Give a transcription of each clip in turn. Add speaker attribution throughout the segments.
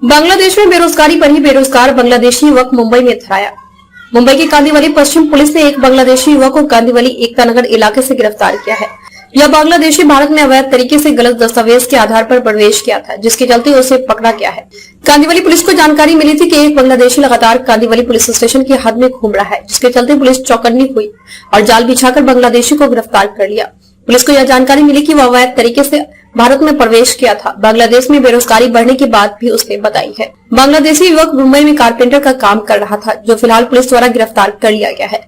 Speaker 1: बांग्लादेश में बेरोजगारी पर ही बेरोजगार बांग्लादेशी युवक मुंबई में धराया। मुंबई के कांदीवली पश्चिम पुलिस ने एक बांग्लादेशी युवक को कांदीवली एकता नगर इलाके से गिरफ्तार किया है। यह बांग्लादेशी भारत में अवैध तरीके से गलत दस्तावेज के आधार पर प्रवेश किया था, जिसके चलते उसे पकड़ा गया है। कांदीवली पुलिस को जानकारी मिली थी कि एक बांग्लादेशी लगातार कांदीवली पुलिस स्टेशन की हद में घूम रहा है, जिसके चलते पुलिस चौकन्नी हुई और जाल बिछाकर बांग्लादेशी को गिरफ्तार कर लिया। पुलिस को यह जानकारी मिली कि वह अवैध तरीके से भारत में प्रवेश किया था। बांग्लादेश में बेरोजगारी बढ़ने की बात भी उसने बताई है। बांग्लादेशी युवक मुंबई में कारपेंटर का काम कर रहा था, जो फिलहाल पुलिस द्वारा गिरफ्तार कर लिया गया है।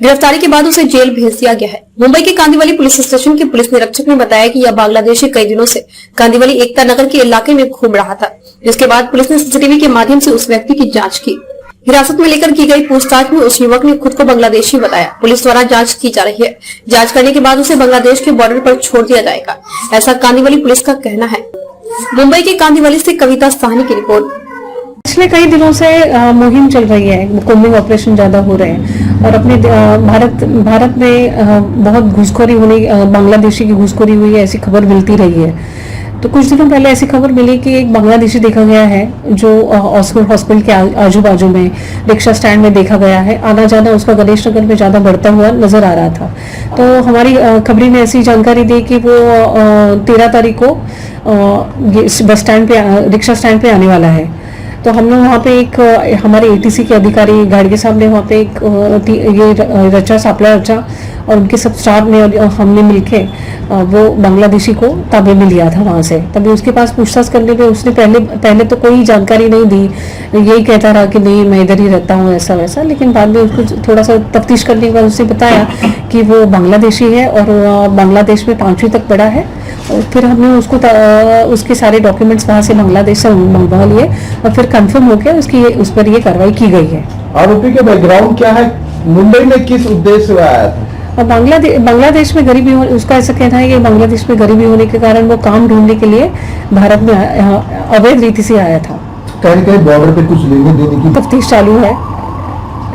Speaker 1: गिरफ्तारी के बाद उसे जेल भेज दिया गया है। मुंबई के कांदीवली पुलिस स्टेशन के पुलिस निरीक्षक ने बताया कि यह बांग्लादेशी कई दिनों से कांदीवली एकता नगर के इलाके में घूम रहा था, जिसके बाद पुलिस ने सीसीटीवी के माध्यम से उस व्यक्ति की जाँच की। हिरासत में लेकर की गई पूछताछ में उस युवक ने खुद को बांग्लादेशी बताया। पुलिस द्वारा जांच की जा रही है। जांच करने के बाद उसे बांग्लादेश के बॉर्डर पर छोड़ दिया जाएगा, ऐसा कांदीवली पुलिस का कहना है। मुंबई के कांदीवली से कविता साहनी की रिपोर्ट।
Speaker 2: पिछले कई दिनों से मुहिम चल रही है, कोम्बिंग ऑपरेशन ज्यादा हो रहे हैं और अपने भारत में बहुत घुसखोरी होने, बांग्लादेशी की घुसखोरी हुई है, ऐसी खबर मिलती रही है। तो कुछ दिनों पहले ऐसी खबर मिली कि एक बांग्लादेशी देखा गया है जो हॉस्पिटल के आजू बाजू में रिक्शा स्टैंड में देखा गया है। आना जाना उसका गणेश नगर में ज्यादा बढ़ता हुआ नजर आ रहा था। तो हमारी खबरी ने ऐसी जानकारी दी कि वो 13 तारीख को बस स्टैंड पे, रिक्शा स्टैंड पे आने वाला है। तो हम लोग वहाँ पे एक हमारे एटीसी के अधिकारी गाड़ी के सामने वहाँ पे एक ये रचा सापला रचा और उनके सब स्टाफ ने और हमने मिलके वो बांग्लादेशी को ताबे में लिया था वहाँ से। तभी उसके पास पूछताछ करने पे उसने पहले तो कोई जानकारी नहीं दी, यही कहता रहा कि नहीं मैं इधर ही रहता हूँ ऐसा वैसा। लेकिन बाद में उसको थोड़ा सा तफ्तीश करने के बाद उसने बताया कि वो बांग्लादेशी है और बांग्लादेश में 5वीं तक पढ़ा है। और फिर हमने उसको उसके सारे डॉक्यूमेंट्स वहाँ से बांग्लादेश से मंगवा लिए और फिर कंफर्म होकर उस पर ये कार्रवाई की गई है।
Speaker 3: आरोपी के बैकग्राउंड क्या है, मुंबई में किस उद्देश्य से आया था?
Speaker 2: और बांग्लादेश में गरीबी, उसका ऐसा कहना है कि बांग्लादेश में गरीबी होने के कारण वो काम ढूंढने के लिए भारत में अवैध रीति से आया था।
Speaker 3: कहीं कहीं बॉर्डर पे कुछ लेने देने की
Speaker 2: तफ्तीश चालू है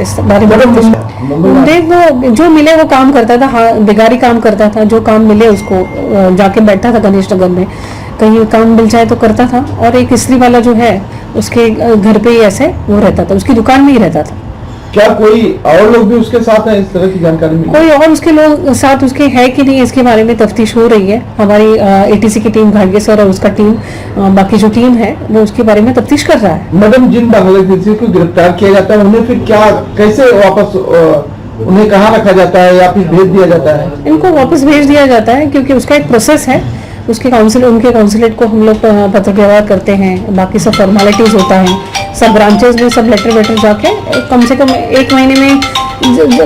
Speaker 2: इस बारे में। वो जो मिले वो काम करता था, बेगारी काम करता था, जो काम मिले उसको जाके बैठता था गणेश नगर में, कहीं काम मिल जाए तो करता था। और एक स्त्री वाला जो है उसके घर पे ही ऐसे वो रहता था, उसकी दुकान में ही रहता था।
Speaker 3: क्या कोई और लोग भी उसके साथ हैं, इस तरह की जानकारी मिली?
Speaker 2: कोई और उसके लोग साथ उसके है कि नहीं, इसके बारे में तफ्तीश हो रही है। हमारी एटीसी की टीम, घाटगे सर और उसका टीम, बाकी जो टीम है वो उसके बारे में तफ्तीश कर रहा है।
Speaker 3: मैडम, जिन बांग्लादेशी को गिरफ्तार किया जाता है उन्हें फिर क्या, कैसे वापस उन्हें कहाँ रखा जाता है या फिर भेज दिया जाता है?
Speaker 2: इनको वापस भेज दिया जाता है क्योंकि उसका एक प्रोसेस है। उनके काउंसलेट को हम लोग पत्र व्यवहार करते हैं, बाकी सब फॉर्मेलिटीज होता है, सब ब्रांचेस में सब लेटर जाके कम से कम 1 महीने में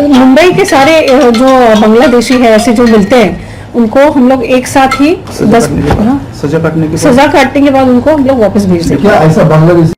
Speaker 2: मुंबई के सारे जो बांग्लादेशी है ऐसे जो मिलते हैं उनको हम लोग एक साथ ही सजा काटने के बाद उनको हम लोग वापस भेज देते हैं।
Speaker 3: क्या ऐसा बांग्लादेशी